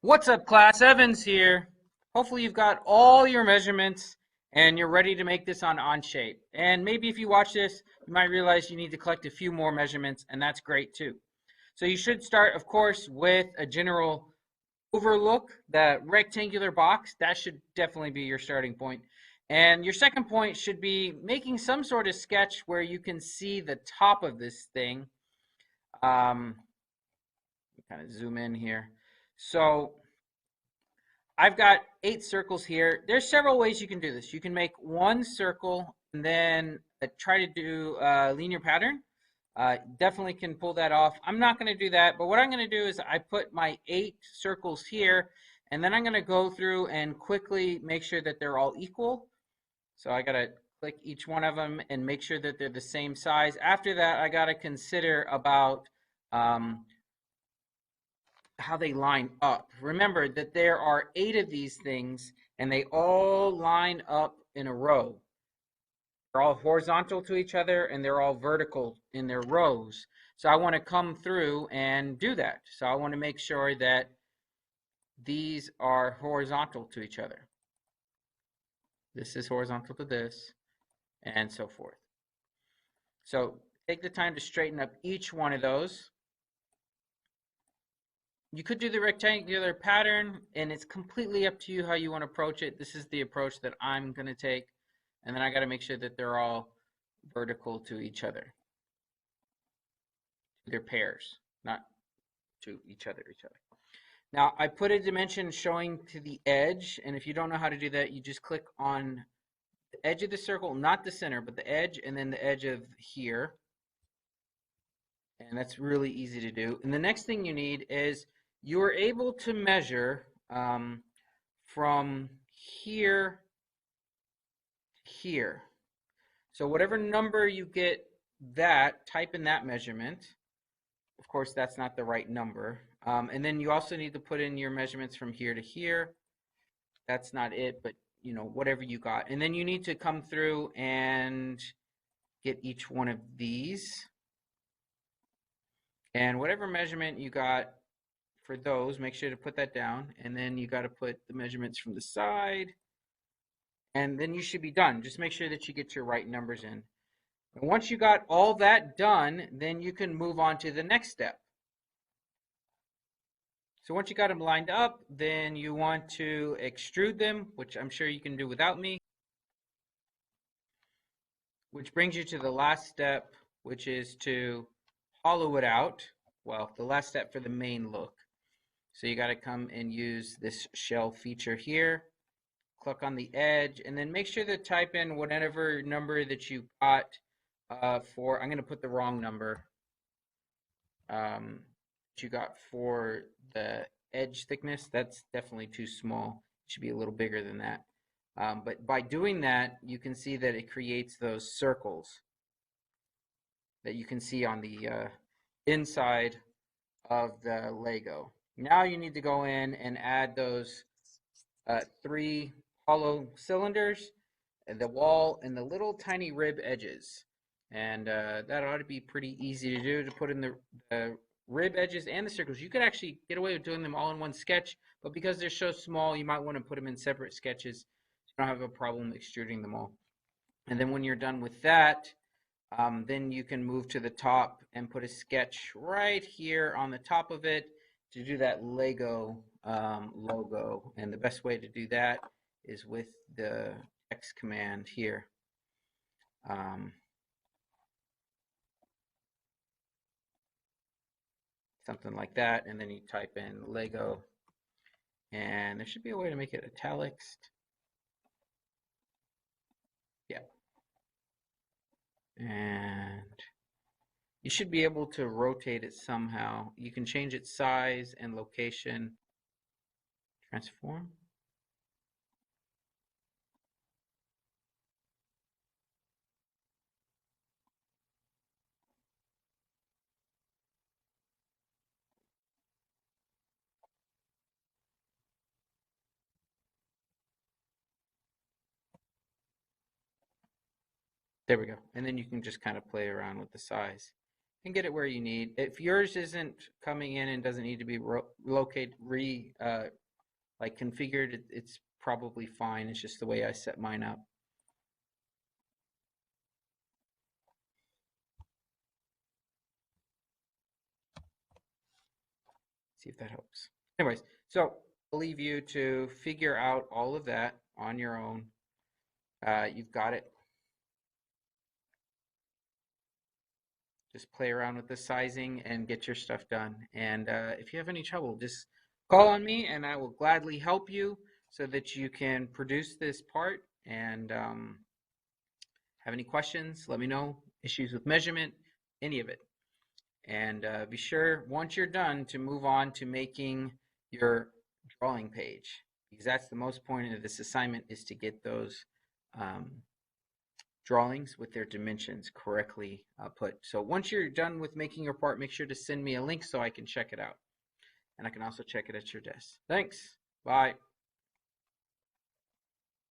What's up, class? Evans here. Hopefully you've got all your measurements and you're ready to make this on OnShape. And maybe if you watch this, you might realize you need to collect a few more measurements, and that's great too. So you should start, of course, with a general overlook, that rectangular box. That should definitely be your starting point. And your second point should be making some sort of sketch where you can see the top of this thing. Um, Kind of zoom in here. So I've got 8 circles here. There's several ways you can do this. You can make one circle and then try to do a linear pattern. Definitely can pull that off. I'm not going to do that, but what I'm going to do is I put my 8 circles here, and then I'm going to go through and quickly make sure that they're all equal. So I got to click each one of them and make sure that they're the same size. After that, I got to consider about how they line up. Remember that there are 8 of these things and they all line up in a row. They're all horizontal to each other and they're all vertical in their rows. So I want to come through and do that. So I want to make sure that these are horizontal to each other. This is horizontal to this, and so forth. So take the time to straighten up each one of those. You could do the rectangular pattern, and it's completely up to you how you want to approach it. This is the approach that I'm going to take, and then I got to make sure that they're all vertical to each other. They're pairs, not to each other. Now, I put a dimension showing to the edge, and if you don't know how to do that, you just click on the edge of the circle, not the center, but the edge, and then the edge of here. And that's really easy to do. And the next thing you need is you are able to measure from here to here. So whatever number you get that, type in that measurement. Of course, that's not the right number. And then you also need to put in your measurements from here to here. That's not it, but you know, whatever you got. And then you need to come through and get each one of these. And whatever measurement you got for those, make sure to put that down. And then you got to put the measurements from the side. And then you should be done. Just make sure that you get your right numbers in. And once you got all that done, then you can move on to the next step. So once you got them lined up, then you want to extrude them, which I'm sure you can do without me. Which brings you to the last step, which is to hollow it out. Well, the last step for the main look. So you got to come and use this shell feature here. Click on the edge, and then make sure to type in whatever number that you got for, I'm going to put the wrong number that you got for the edge thickness. That's definitely too small. It should be a little bigger than that. But by doing that, you can see that it creates those circles that you can see on the inside of the Lego. Now you need to go in and add those 3 hollow cylinders, and the wall, and the little tiny rib edges. And that ought to be pretty easy to do, to put in the rib edges and the circles. You could actually get away with doing them all in one sketch, but because they're so small, you might want to put them in separate sketches. You don't have a problem extruding them all. And then when you're done with that, then you can move to the top and put a sketch right here on the top of it to do that Lego logo. And the best way to do that is with the X command here. Something like that, and then you type in Lego, and there should be a way to make it italics. Yeah. And you should be able to rotate it somehow. You can change its size and location. Transform. There we go. And then you can just kind of play around with the size. and get it where you need. If yours isn't coming in and doesn't need to be like configured, it's probably fine. It's just the way I set mine up. See if that helps. Anyways, so I'll leave you to figure out all of that on your own. You've got it. Just play around with the sizing and get your stuff done. And if you have any trouble, just call on me and I will gladly help you so that you can produce this part. And have any questions, let me know. Issues with measurement, any of it. And be sure, once you're done, to move on to making your drawing page, because that's the most point of this assignment, is to get those drawings with their dimensions correctly put. So once you're done with making your part, make sure to send me a link so I can check it out. And I can also check it at your desk. Thanks. Bye.